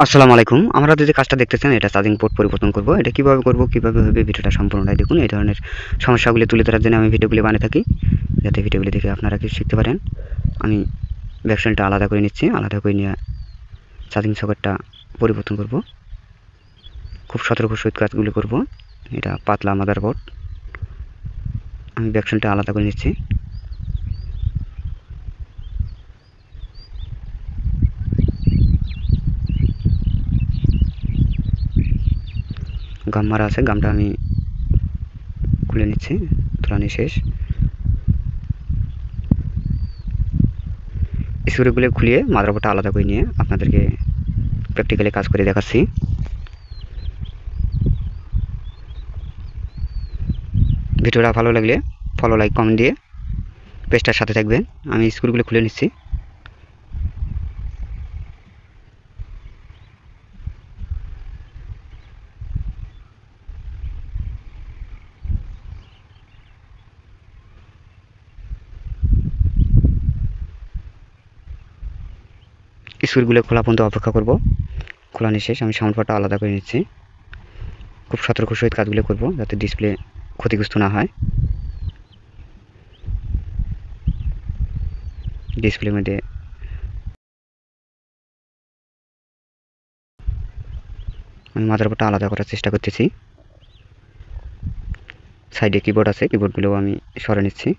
আসসালামু আলাইকুম। আমরা যে কাজটা দেখতেছেন এটা চার্জিং পোর্ট পরিবর্তন করব। এটা কিভাবে করব, কিভাবে হবে ভিডিওটা সম্পূর্ণটাই দেখুন। এই ধরনের সমস্যাগুলি তুলে ধরার জন্য আমি ভিডিওগুলি বানিয়ে থাকি। যাতে ভিডিওগুলি দেখে আপনারা কিছু শিখতে পারেন। আমি ব্যাকসাইডটা আলাদা করে নিচ্ছি। আলাদা করে নিয়ে চার্জিং সকেটটা পরিবর্তন করব। খুব সতর্কর সহিত কাজগুলি করব। এটা পাতলা মাদারবোর্ড। আমি ব্যাকসাইডটা আলাদা করে নিচ্ছি। গাম মারা আছে, গামটা আমি খুলে নিচ্ছি। তোলানি শেষ। স্ক্রুগুলো খুলিয়ে মাদারবোর্ডটা আলাদা করে নিয়ে আপনাদেরকে প্র্যাকটিক্যালি কাজ করে দেখাচ্ছি। ভিডিওটা ভালো লাগলে ফলো, লাইক, কমেন্ট দিয়ে পেজটার সাথে থাকবেন। আমি স্ক্রুগুলো খুলে নিচ্ছি। স্ক্রুগুলো খোলা পর্যন্ত অপেক্ষা করব। খোলানি শেষ। আমি সাউন্ড বারটা আলাদা করে নিচ্ছি। খুব সতর্ক সহিত কাজগুলো করব যাতে ডিসপ্লে ক্ষতিগ্রস্ত না হয়। ডিসপ্লের মধ্যে আমি মাদারবোর্ডটা আলাদা করার চেষ্টা করতেছি। সাইডে কিবোর্ড আছে, কিবোর্ডগুলোও আমি সরে নিচ্ছি।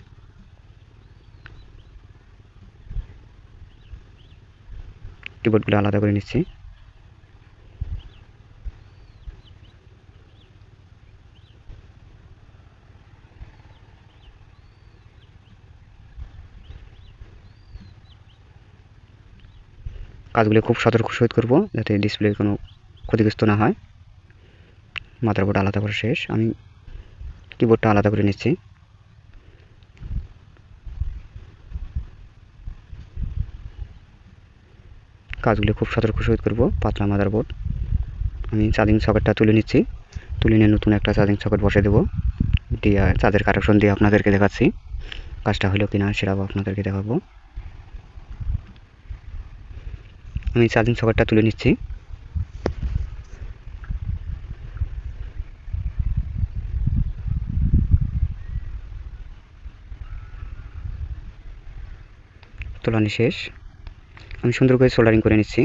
কিবোর্ডগুলো আলাদা করে নিচ্ছি। কাজগুলো খুব সতর্ক সহিত করব যাতে ডিসপ্লের কোনো ক্ষতিগ্রস্ত না হয়। মাদারবোর্ড আলাদা করা শেষ। আমি কিবোর্ডটা আলাদা করে নিচ্ছি। কাজগুলো খুব সতর্ক সহিত করব। পাতলা মাদারবোর্ড। আমি চার্জিং সকেটটা তুলে নিচ্ছি। তুলে নিয়ে নতুন একটা চার্জিং সকেট বসে দেবো। দিয়ে চার্জের কানেকশন দিয়ে আপনাদেরকে দেখাচ্ছি কাজটা হলো কিনা সেটাও আপনাদেরকে দেখাবো। আমি চার্জিং সকেটটা তুলে নিচ্ছি। তোলানি শেষ। আমি সুন্দর করে সোল্ডারিং করে নিচ্ছি।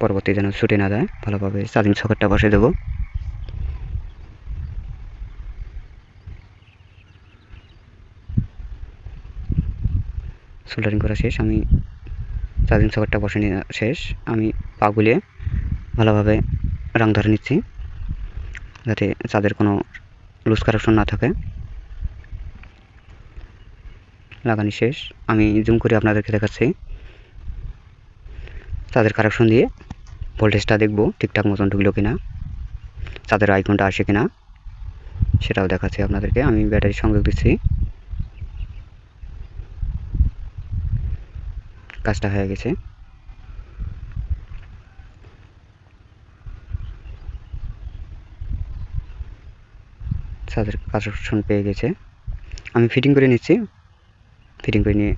পরবর্তী যেন ছুটে না যায়, ভালোভাবে চার্জিং সকেটটা বসে দেবো। সোল্ডারিং করা শেষ। আমি চার্জিং সকেটটা বসে নেওয়া শেষ। আমি পা গুলিয়ে ভালোভাবে রং ধরে নিচ্ছি যাতে চার্জের কোনো লুজ কানেকশন না থাকে। লাগানি শেষ। আমি জুম করে আপনাদেরকে দেখাচ্ছি। চার্জের কানেকশন দিয়ে ভোল্টেজটা দেখবো ঠিকঠাক মতন ঢুকলো কিনা, চার্জের আইকনটা আসে কিনা সেটাও দেখাচ্ছি আপনাদেরকে। আমি ব্যাটারি সংযোগ দিচ্ছি। কাজটা হয়ে গেছে। চার্জের কানেকশন পেয়ে গেছে। আমি ফিটিং করে নিচ্ছি। ফিটিং করে নিয়ে